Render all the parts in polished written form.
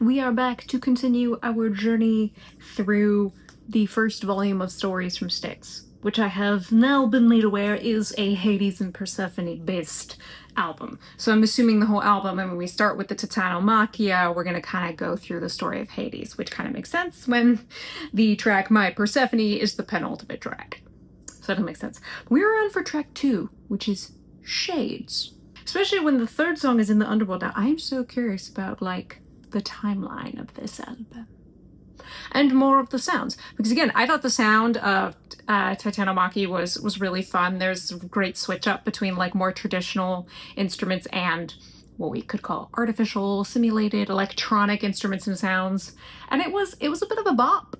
We are back to continue our journey through the first volume of stories from STYX, which I have now been made aware is a Hades and Persephone based album. So I'm assuming the whole album, and when we start with the Titanomachia, we're going to kind of go through the story of Hades, which kind of makes sense when the track My Persephone is the penultimate track. So that makes sense. We're on for track 2, which is Shades. Especially when the third song is in the Underworld. Now, I'm so curious about, like, the timeline of this album and more of the sounds, because again, I thought the sound of Titanomachy was really fun. There's a great switch up between like more traditional instruments and what we could call artificial, simulated, electronic instruments and sounds, and it was a bit of a bop.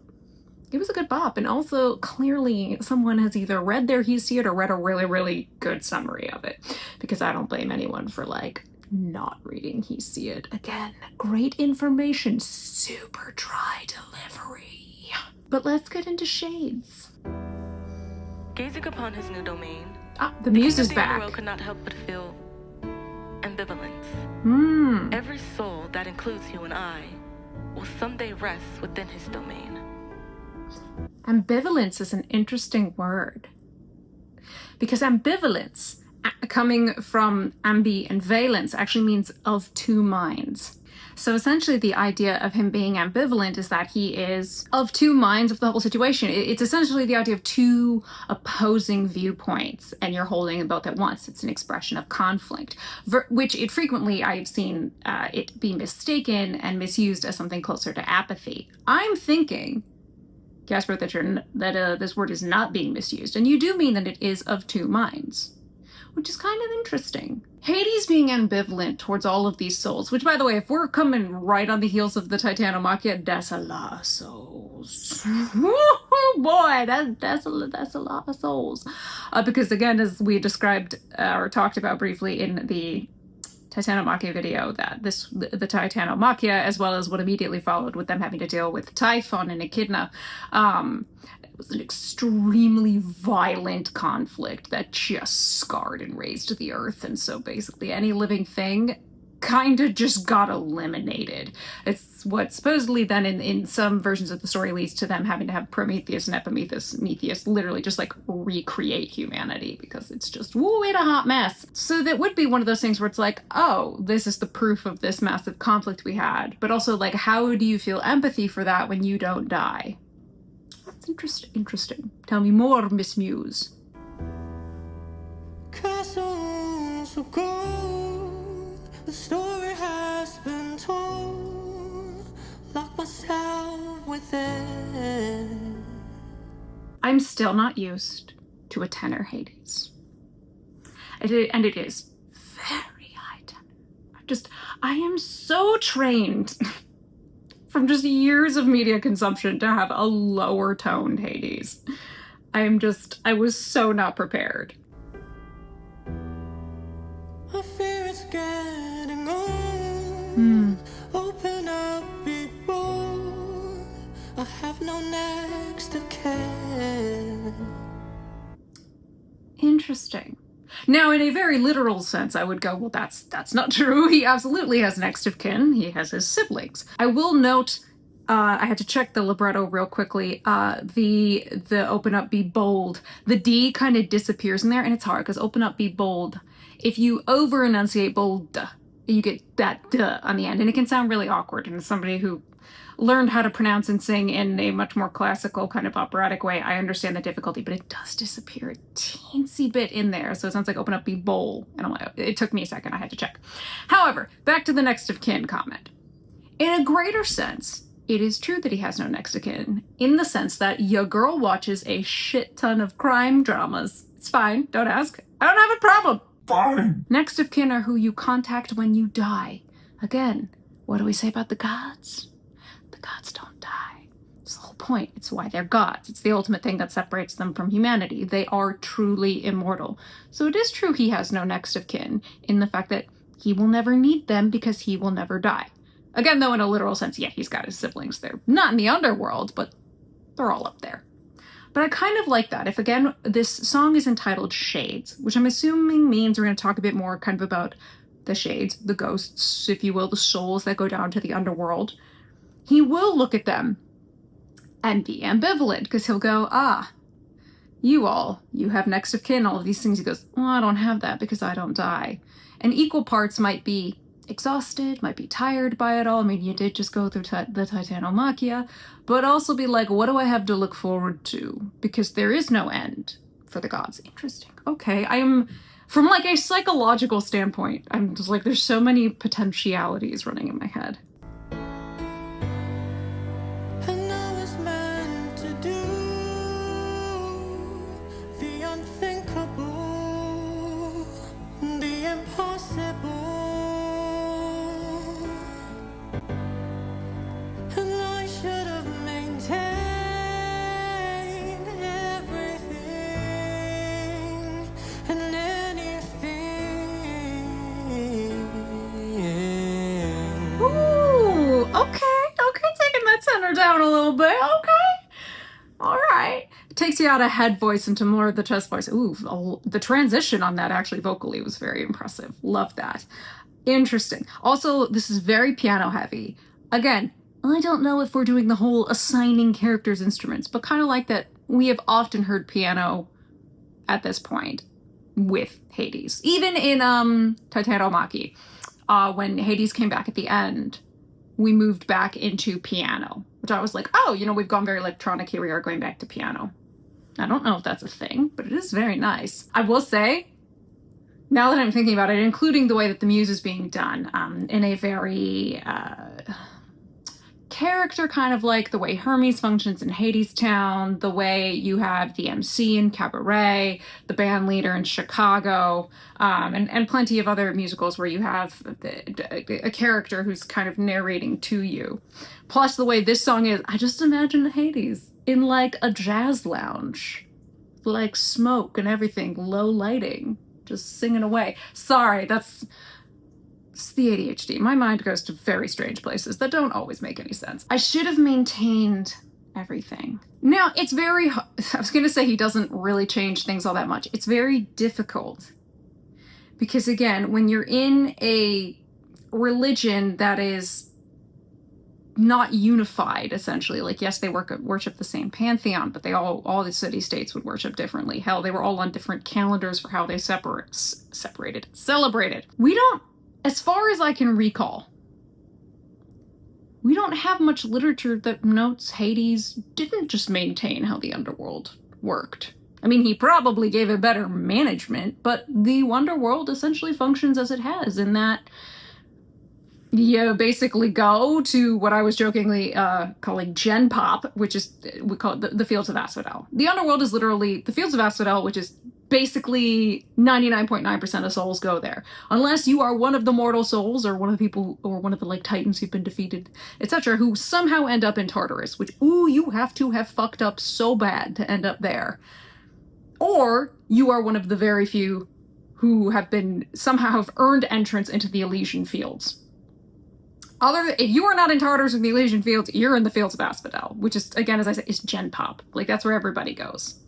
It was a good bop, and also clearly someone has either read their He See It or read a really, really good summary of it, because I don't blame anyone for like not reading He See It. Again, great information, super dry delivery. But let's get into Shades. Gazing upon his new domain, The muse is the back. Underworld could not help but feel ambivalence. Every soul that includes you and I will someday rest within his domain. Ambivalence is an interesting word, because ambivalence, coming from ambi and valence, actually means of two minds. So essentially the idea of him being ambivalent is that he is of two minds of the whole situation. It's essentially the idea of two opposing viewpoints, and you're holding them both at once. It's an expression of conflict, which it frequently I've seen it be mistaken and misused as something closer to apathy. I'm thinking, Casper, that this word is not being misused, and you do mean that it is of two minds, which is kind of interesting. Hades being ambivalent towards all of these souls, which, by the way, if we're coming right on the heels of the Titanomachia, that's a lot of souls. Oh boy, that's a lot of souls. Because again, as we described or talked about briefly in the Titanomachia video, that the Titanomachia, as well as what immediately followed with them having to deal with Typhon and Echidna, it was an extremely violent conflict that just scarred and razed the earth, and so basically any living thing kind of just got eliminated. It's what supposedly then in some versions of the story leads to them having to have Prometheus and Epimetheus literally just like recreate humanity, because it's just, woo, it's a hot mess. So that would be one of those things where it's like, oh, this is the proof of this massive conflict we had, but also like, how do you feel empathy for that when you don't die? That's interesting. Tell me more, Miss Muse. Castles of gold, the story has been told. Lock myself within. I'm still not used to a tenor Hades. And it is very high tenor. I am so trained from just years of media consumption to have a lower toned Hades. I was so not prepared. I fear it's getting old. Open up, be bold. I have no next of kin. Interesting. Now, in a very literal sense, I would go, well, that's not true. He absolutely has next of kin. He has his siblings. I will note, I had to check the libretto real quickly. The open up, be bold. The D kind of disappears in there, and it's hard because open up, be bold. If you over enunciate bold, you get that duh on the end, and it can sound really awkward. And as somebody who learned how to pronounce and sing in a much more classical kind of operatic way, I understand the difficulty, but it does disappear a teensy bit in there. So it sounds like open up, be bold. And I'm like, it took me a second, I had to check. However, back to the next of kin comment. In a greater sense, it is true that he has no next of kin, in the sense that your girl watches a shit ton of crime dramas. It's fine, don't ask. I don't have a problem. Fine. Next of kin are who you contact when you die. Again, what do we say about the gods? The gods don't die. It's the whole point. It's why they're gods. It's the ultimate thing that separates them from humanity. They are truly immortal. So it is true he has no next of kin, in the fact that he will never need them because he will never die. Again, though, in a literal sense, yeah, he's got his siblings. They're not in the underworld, but they're all up there. But I kind of like that. If, again, this song is entitled Shades, which I'm assuming means we're going to talk a bit more kind of about the shades, the ghosts, if you will, the souls that go down to the underworld. he will look at them and be ambivalent, because he'll go, you have next of kin, all of these things. He goes, well, I don't have that because I don't die. And equal parts might be exhausted, might be tired by it all. I mean, you did just go through the titanomachia, but also be like, what do I have to look forward to? Because there is no end for the gods. Interesting. Okay, from like a psychological standpoint, I'm just like, there's so many potentialities running in my head. And I was meant to do the unthinkable, the impossible. And I should have maintained everything and anything. Ooh, okay, taking that center down a little bit, okay. All right. It takes you out of head voice into more of the chest voice. Ooh, the transition on that actually vocally was very impressive. Love that. Interesting. Also, this is very piano heavy. Again, I don't know if we're doing the whole assigning characters instruments, but kind of like that we have often heard piano at this point with Hades. Even in Titanomachy, when Hades came back at the end, we moved back into piano, which I was like, oh, we've gone very electronic, here we are going back to piano. I don't know if that's a thing, but it is very nice. I will say, now that I'm thinking about it, including the way that the muse is being done, in a very character kind of like the way Hermes functions in Hadestown, the way you have the MC in Cabaret, the band leader in Chicago, and plenty of other musicals where you have a character who's kind of narrating to you. Plus the way this song is, I just imagine Hades in like a jazz lounge, like smoke and everything, low lighting, just singing away. Sorry, it's the ADHD. My mind goes to very strange places that don't always make any sense. I should have maintained everything. Now, I was going to say he doesn't really change things all that much. It's very difficult. Because again, when you're in a religion that is not unified, essentially, like, yes, they worship the same pantheon, but they all the city-states would worship differently. Hell, they were all on different calendars for how they celebrated. We don't, as far as I can recall, we don't have much literature that notes Hades didn't just maintain how the underworld worked. I mean, he probably gave it better management, but the Underworld essentially functions as it has, in that you basically go to what I was jokingly calling Gen Pop, which is, we call it the Fields of Asphodel. The Underworld is literally the Fields of Asphodel, which is basically 99.9% of souls go there. Unless you are one of the mortal souls, or one of the people, or one of the like titans who've been defeated, etc., who somehow end up in Tartarus, which, you have to have fucked up so bad to end up there. Or you are one of the very few who have earned entrance into the Elysian Fields. If you are not in Tartarus or the Elysian Fields, you're in the Fields of Asphodel, which is, again, as I said, is Gen Pop. Like, that's where everybody goes.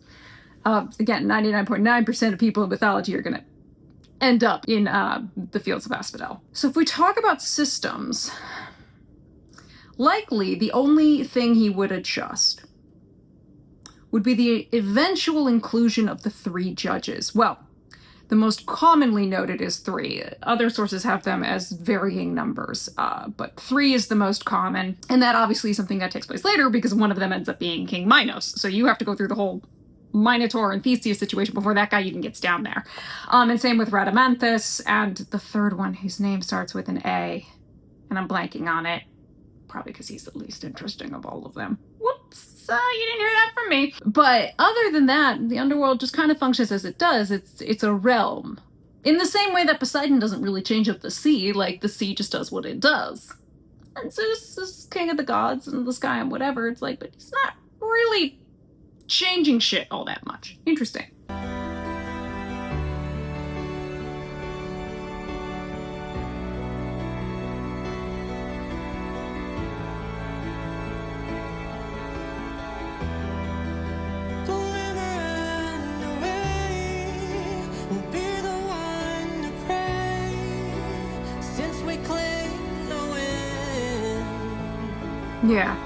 Again, 99.9% of people in mythology are going to end up in the Fields of Asphodel. So if we talk about systems, likely the only thing he would adjust would be the eventual inclusion of the 3 judges. Well, the most commonly noted is 3. Other sources have them as varying numbers, but 3 is the most common. And that obviously is something that takes place later, because one of them ends up being King Minos. So you have to go through the whole Minotaur and Theseus situation before that guy even gets down there. And same with Rhadamanthus, and the third one, whose name starts with an A, and I'm blanking on it, probably because he's the least interesting of all of them. Whoops, you didn't hear that from me. But other than that, the underworld just kind of functions as it does. It's a realm. In the same way that Poseidon doesn't really change up the sea, like, the sea just does what it does. And Zeus is king of the gods and the sky and whatever. It's like, but he's not really changing shit all that much. Interesting. Yeah.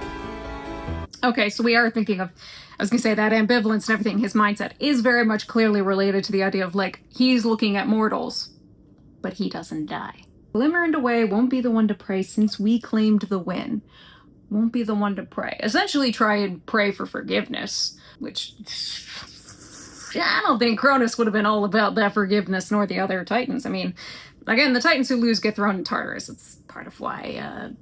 Okay, so we are thinking of, I was gonna say, that ambivalence and everything, his mindset is very much clearly related to the idea of, like, he's looking at mortals, but he doesn't die. Glimmer and away, won't be the one to pray since we claimed the win. Won't be the one to pray. Essentially try and pray for forgiveness, which I don't think Cronus would have been all about that forgiveness, nor the other Titans. I mean, again, the Titans who lose get thrown in Tartarus. It's part of why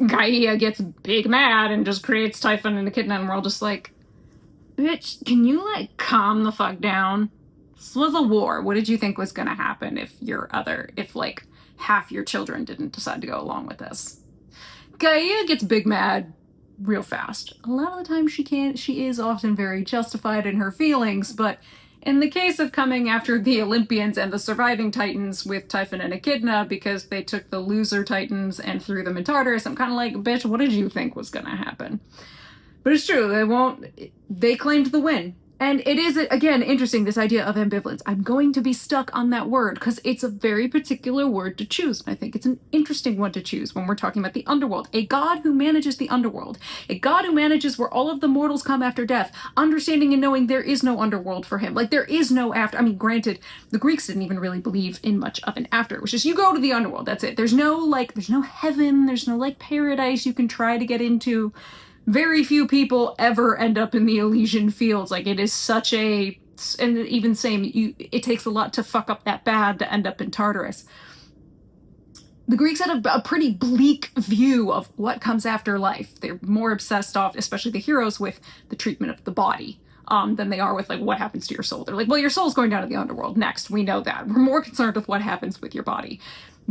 Gaia gets big mad and just creates Typhon and Echidna, and we're all just like, bitch, can you, like, calm the fuck down? This was a war. What did you think was gonna happen if like, half your children didn't decide to go along with this? Gaia gets big mad real fast. A lot of the time she is often very justified in her feelings, but in the case of coming after the Olympians and the surviving Titans with Typhon and Echidna because they took the loser Titans and threw them in Tartarus, I'm kind of like, bitch, what did you think was gonna happen? But it's true, they claimed the win. And it is, again, interesting, this idea of ambivalence. I'm going to be stuck on that word because it's a very particular word to choose. And I think it's an interesting one to choose when we're talking about the underworld. A god who manages the underworld. A god who manages where all of the mortals come after death. Understanding and knowing there is no underworld for him. Like, there is no after. I mean, granted, the Greeks didn't even really believe in much of an after. It was just, you go to the underworld, that's it. There's no heaven. There's no, like, paradise you can try to get into. Very few people ever end up in the Elysian Fields. Like, it is such a, and even same, it takes a lot to fuck up that bad to end up in Tartarus. The Greeks had a pretty bleak view of what comes after life. They're more obsessed off, especially the heroes, with the treatment of the body than they are with, like, what happens to your soul. They're like, well, your soul's going down to the underworld next. We know that. We're more concerned with what happens with your body.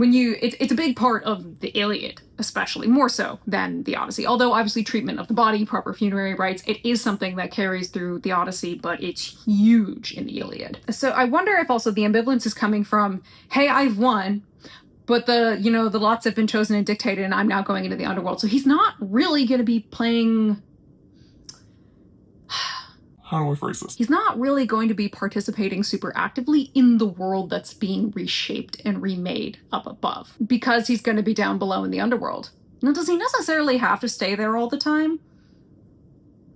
It's a big part of the Iliad, especially, more so than the Odyssey. Although, obviously, treatment of the body, proper funerary rites, it is something that carries through the Odyssey, but it's huge in the Iliad. So I wonder if also the ambivalence is coming from, hey, I've won, but the lots have been chosen and dictated, and I'm now going into the underworld. So he's not really going to be playing... How do I phrase this? He's not really going to be participating super actively in the world that's being reshaped and remade up above, because he's going to be down below in the underworld. Now, does he necessarily have to stay there all the time?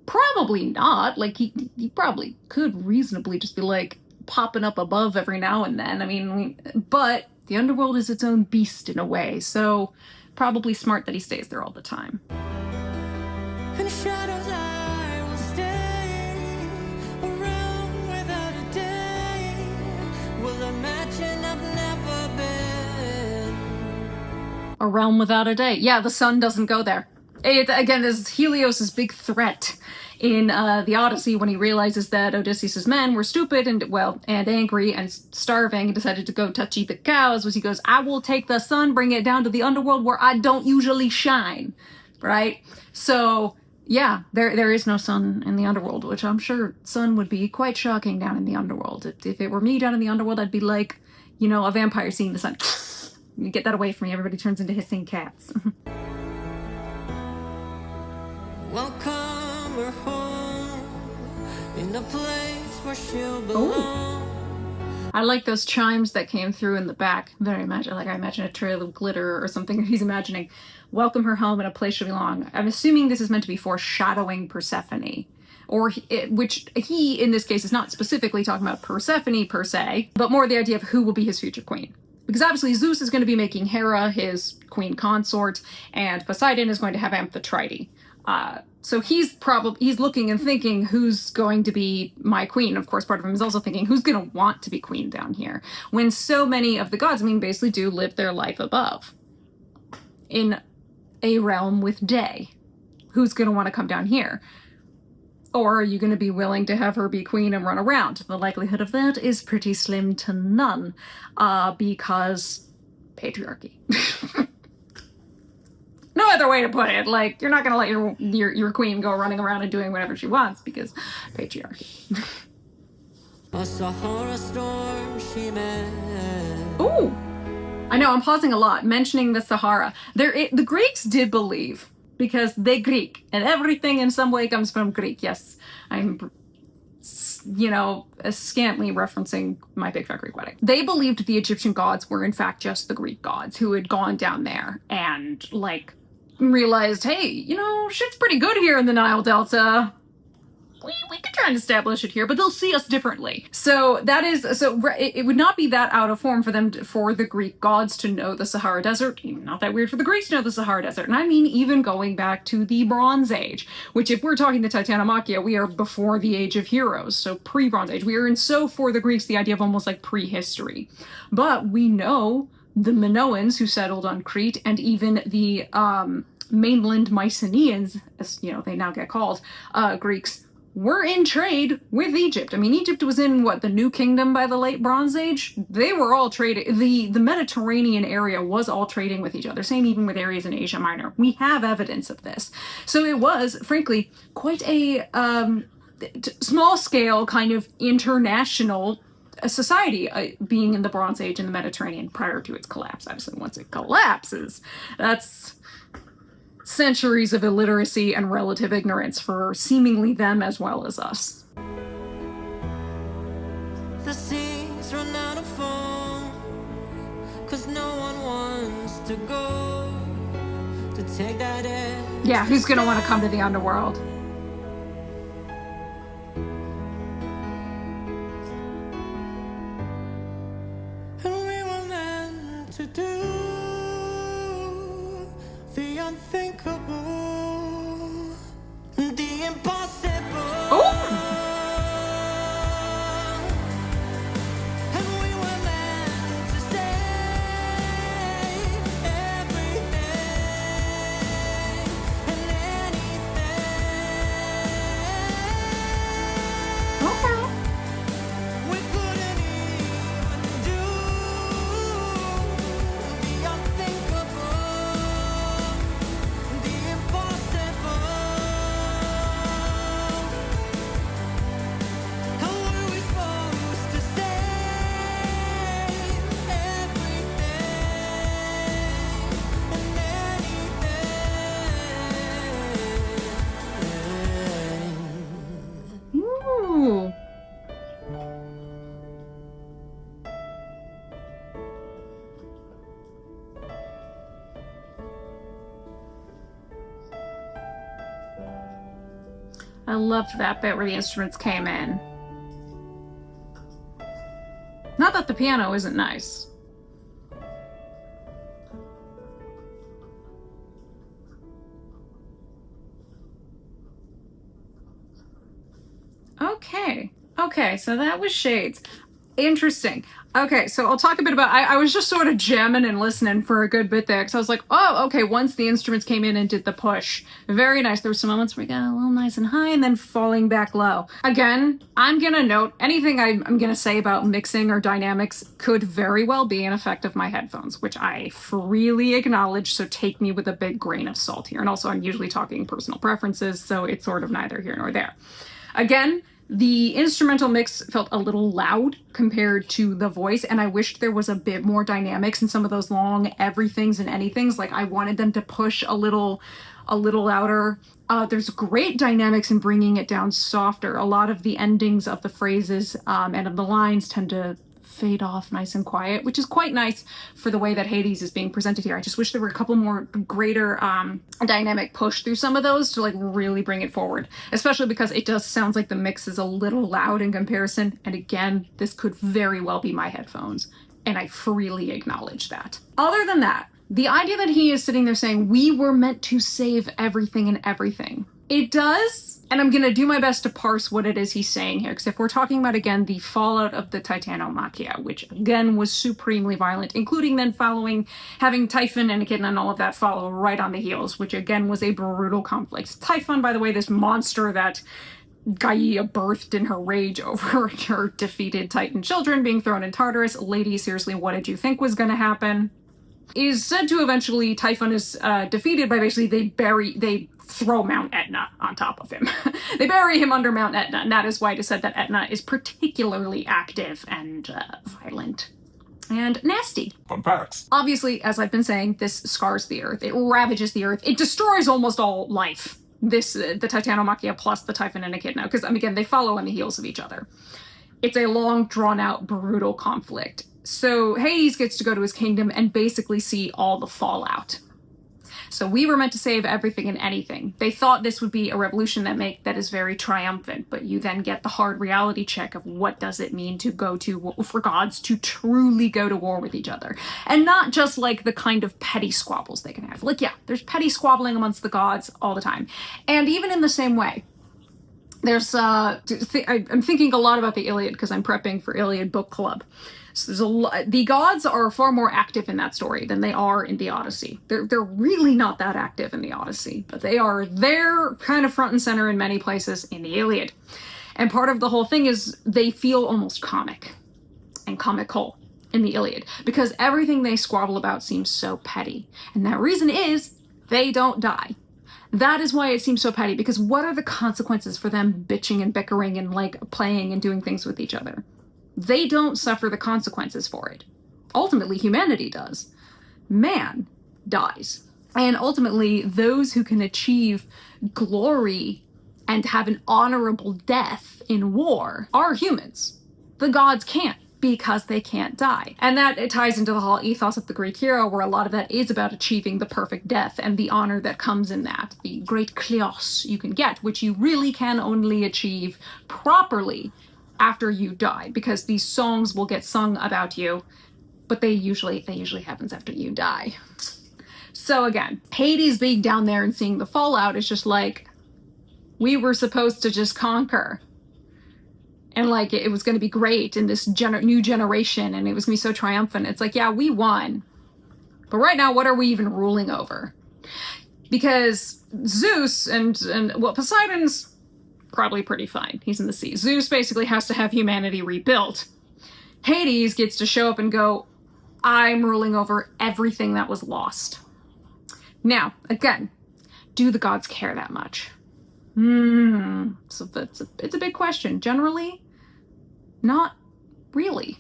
Probably not. Like, he probably could reasonably just be, like, popping up above every now and then. I mean, but the underworld is its own beast in a way, so probably smart that he stays there all the time. In shadows I will stay, around without a day. Will imagine I've never been. A realm without a day. Yeah, the sun doesn't go there. Again, there's Helios' big threat in the Odyssey when he realizes that Odysseus' men were stupid and angry and starving and decided to go touch-eat the cows, was he goes, I will take the sun, bring it down to the underworld where I don't usually shine, right? So, yeah, there is no sun in the underworld, which I'm sure sun would be quite shocking down in the underworld. If it were me down in the underworld, I'd be like, a vampire seeing the sun. You get that away from me, everybody turns into hissing cats. Welcome her home, in a place where she'll belong. I like those chimes that came through in the back. Very much. I imagine a trail of glitter or something he's imagining. Welcome her home in a place she'll belong. I'm assuming this is meant to be foreshadowing Persephone. Which he, in this case, is not specifically talking about Persephone per se, but more the idea of who will be his future queen. Because obviously Zeus is going to be making Hera his queen consort, and Poseidon is going to have Amphitrite. So he's looking and thinking, who's going to be my queen? Of course, part of him is also thinking, who's going to want to be queen down here? When so many of the gods, basically do live their life above. In a realm with day. Who's going to want to come down here? Or are you going to be willing to have her be queen and run around? The likelihood of that is pretty slim to none, because patriarchy. No other way to put it. Like, you're not going to let your queen go running around and doing whatever she wants because patriarchy. A Sahara storm she met. Ooh! I know, I'm pausing a lot, mentioning the Sahara. The Greeks did believe, because they Greek, and everything in some way comes from Greek. Yes, I'm, scantily referencing my Big Fat Greek Wedding. They believed the Egyptian gods were in fact just the Greek gods who had gone down there and, realized, hey, you know, shit's pretty good here in the Nile Delta. We could try and establish it here, but they'll see us differently. So it would not be that out of form for them for the Greek gods to know the Sahara Desert. Not that weird for the Greeks to know the Sahara Desert. And I mean, even going back to the Bronze Age, which if we're talking the Titanomachia, we are before the Age of Heroes, so pre-Bronze Age. We are in, so for the Greeks, the idea of almost like prehistory. But we know the Minoans who settled on Crete, and even the mainland Mycenaeans, as you know they now get called, Greeks, were in trade with Egypt. I mean, Egypt was in, what, the New Kingdom by the late Bronze Age? They were all trading. The Mediterranean area was all trading with each other, same even with areas in Asia Minor. We have evidence of this. So it was, frankly, quite a small-scale kind of international society, being in the Bronze Age in the Mediterranean prior to its collapse. Obviously, once it collapses, that's centuries of illiteracy and relative ignorance for seemingly them as well as us. The seas run out of foam, 'cause no one wants to go to take that air. Yeah, who's gonna want to come to the underworld? And we were meant to do the unthinkable, the impossible. Oh! And we were meant to say everything and anything. Okay. We couldn't even do the unthinkable, the impossible. How were we supposed to say everything and anything? Ooh. I loved that bit where the instruments came in. Not that the piano isn't nice. Okay, so that was Shades. Interesting. Okay, so I'll talk a bit about, I was just sort of jamming and listening for a good bit there, because I was like, oh, okay, once the instruments came in and did the push, very nice. There were some moments where we got a little nice and high and then falling back low. Again, I'm gonna note, anything I'm gonna say about mixing or dynamics could very well be an effect of my headphones, which I freely acknowledge, so take me with a big grain of salt here. And also, I'm usually talking personal preferences, so it's sort of neither here nor there. Again, the instrumental mix felt a little loud compared to the voice, and I wished there was a bit more dynamics in some of those long everythings and anythings. Like, I wanted them to push a little louder. There's great dynamics in bringing it down softer. A lot of the endings of the phrases and of the lines tend to fade off nice and quiet, which is quite nice for the way that Hades is being presented here. I just wish there were a couple more greater dynamic push through some of those to like really bring it forward, especially because it does sound like the mix is a little loud in comparison. And again, this could very well be my headphones, and I freely acknowledge that. Other than that, the idea that he is sitting there saying we were meant to save everything and everything, it does. And I'm going to do my best to parse what it is he's saying here, because if we're talking about, again, the fallout of the Titanomachia, which, again, was supremely violent, including then having Typhon and Echidna and all of that follow right on the heels, which, again, was a brutal conflict. Typhon, by the way, this monster that Gaia birthed in her rage over her defeated Titan children being thrown in Tartarus. Lady, seriously, what did you think was going to happen? Is said to eventually, Typhon is defeated by basically they throw Mount Etna on top of him. They bury him under Mount Etna, and that is why it is said that Etna is particularly active and violent and nasty. Fun facts. Obviously, as I've been saying, this scars the earth. It ravages the earth. It destroys almost all life. The Titanomachia plus the Typhon and Echidna, because, again, they follow on the heels of each other. It's a long, drawn-out, brutal conflict. So Hades gets to go to his kingdom and basically see all the fallout. So we were meant to save everything and anything. They thought this would be a revolution that is very triumphant, but you then get the hard reality check of what does it mean to go to, for gods to truly go to war with each other. And not just like the kind of petty squabbles they can have. Like, yeah, there's petty squabbling amongst the gods all the time. And even in the same way, there's, I'm thinking a lot about the Iliad because I'm prepping for Iliad book club. So there's the gods are far more active in that story than they are in the Odyssey. They're really not that active in the Odyssey, but they are there kind of front and center in many places in the Iliad. And part of the whole thing is they feel almost comic and comical in the Iliad because everything they squabble about seems so petty. And that reason is they don't die. That is why it seems so petty, because what are the consequences for them bitching and bickering and like playing and doing things with each other? They don't suffer the consequences for it. Ultimately, humanity does. Man dies. And ultimately, those who can achieve glory and have an honorable death in war are humans. The gods can't, because they can't die. And that it ties into the whole ethos of the Greek hero, where a lot of that is about achieving the perfect death and the honor that comes in that, the great kleos you can get, which you really can only achieve properly after you die, because these songs will get sung about you, but they usually happens after you die. So again, Hades being down there and seeing the fallout is just like, we were supposed to just conquer. And like, it was going to be great in this new generation, and it was going to be so triumphant. It's like, yeah, we won. But right now, what are we even ruling over? Because Zeus and Poseidon's probably pretty fine. He's in the sea. Zeus basically has to have humanity rebuilt. Hades gets to show up and go, I'm ruling over everything that was lost. Now, again, do the gods care that much? So it's a big question. Generally, not really,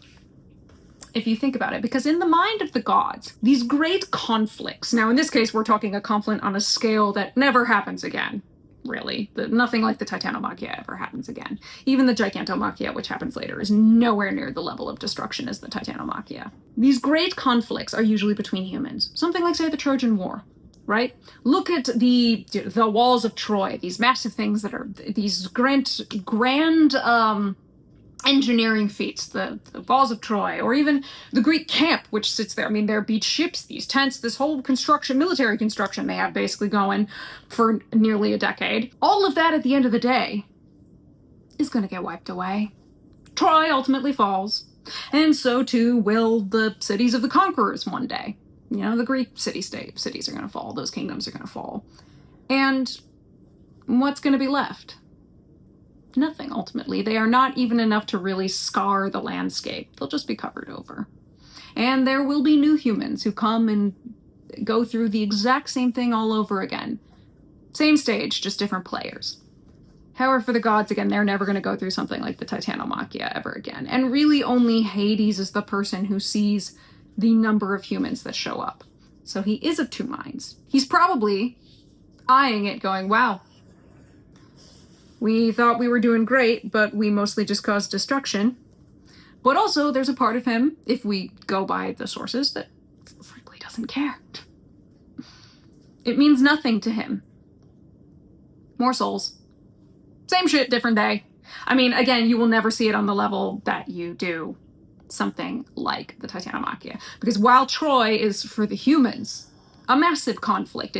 if you think about it, because in the mind of the gods, these great conflicts, now in this case, we're talking a conflict on a scale that never happens again, really. Nothing like the Titanomachia ever happens again. Even the Gigantomachia, which happens later, is nowhere near the level of destruction as the Titanomachia. These great conflicts are usually between humans. Something like, say, the Trojan War. Right? Look at the walls of Troy, these massive things that are these grand engineering feats, the walls of Troy, or even the Greek camp, which sits there. I mean, there beach ships, these tents, this whole construction, military construction they have basically going for nearly a decade. All of that at the end of the day is going to get wiped away. Troy ultimately falls, and so too will the cities of the conquerors one day. You know, the Greek cities are going to fall. Those kingdoms are going to fall. And what's going to be left? Nothing, ultimately. They are not even enough to really scar the landscape. They'll just be covered over. And there will be new humans who come and go through the exact same thing all over again. Same stage, just different players. However, for the gods, again, they're never going to go through something like the Titanomachia ever again. And really only Hades is the person who sees the number of humans that show up. So he is of two minds. He's probably eyeing it going, wow, we thought we were doing great, but we mostly just caused destruction. But also there's a part of him, if we go by the sources, that frankly doesn't care. It means nothing to him. More souls. Same shit, different day. I mean, again, you will never see it on the level that you do something like the Titanomachia. Because while Troy is, for the humans, a massive conflict,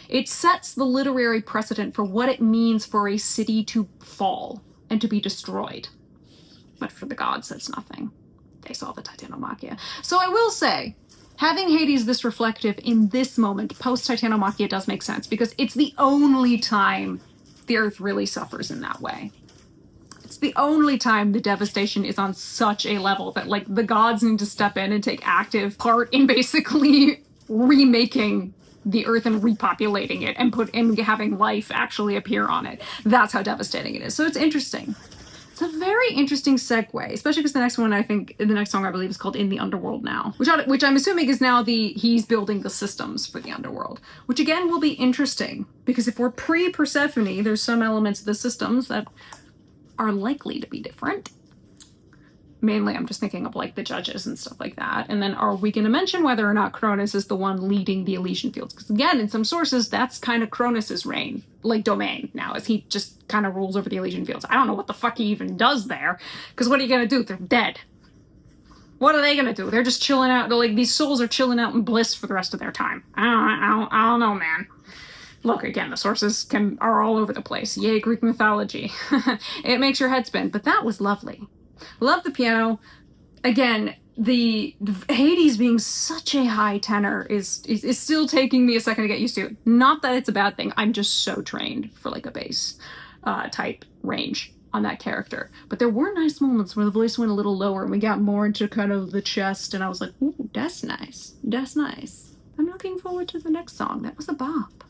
it sets the literary precedent for what it means for a city to fall and to be destroyed. But for the gods, that's nothing. They saw the Titanomachia. So I will say, having Hades this reflective in this moment, post-Titanomachia, does make sense, because it's the only time the Earth really suffers in that way. It's the only time the devastation is on such a level that, like, the gods need to step in and take active part in basically remaking the Earth and repopulating it and having life actually appear on it. That's how devastating it is. So it's interesting. It's a very interesting segue, especially because the next song I believe is called In the Underworld Now, which I'm assuming is now he's building the systems for the Underworld, which again will be interesting, because if we're pre-Persephone, there's some elements of the systems that are likely to be different. Mainly, I'm just thinking of like the judges and stuff like that. And then are we going to mention whether or not Cronus is the one leading the Elysian Fields? Because again, in some sources, that's kind of Cronus's reign, like domain now, as he just kind of rules over the Elysian Fields. I don't know what the fuck he even does there. Because what are you going to do? They're dead. What are they going to do? They're just chilling out. Like, these souls are chilling out in bliss for the rest of their time. I don't know, man. Look, again, the sources are all over the place. Yay, Greek mythology. It makes your head spin. But that was lovely. Love the piano. Again, the Hades being such a high tenor is still taking me a second to get used to. Not that it's a bad thing. I'm just so trained for like a bass type range on that character. But there were nice moments where the voice went a little lower and we got more into kind of the chest, and I was like, ooh, that's nice. That's nice. I'm looking forward to the next song. That was a bop.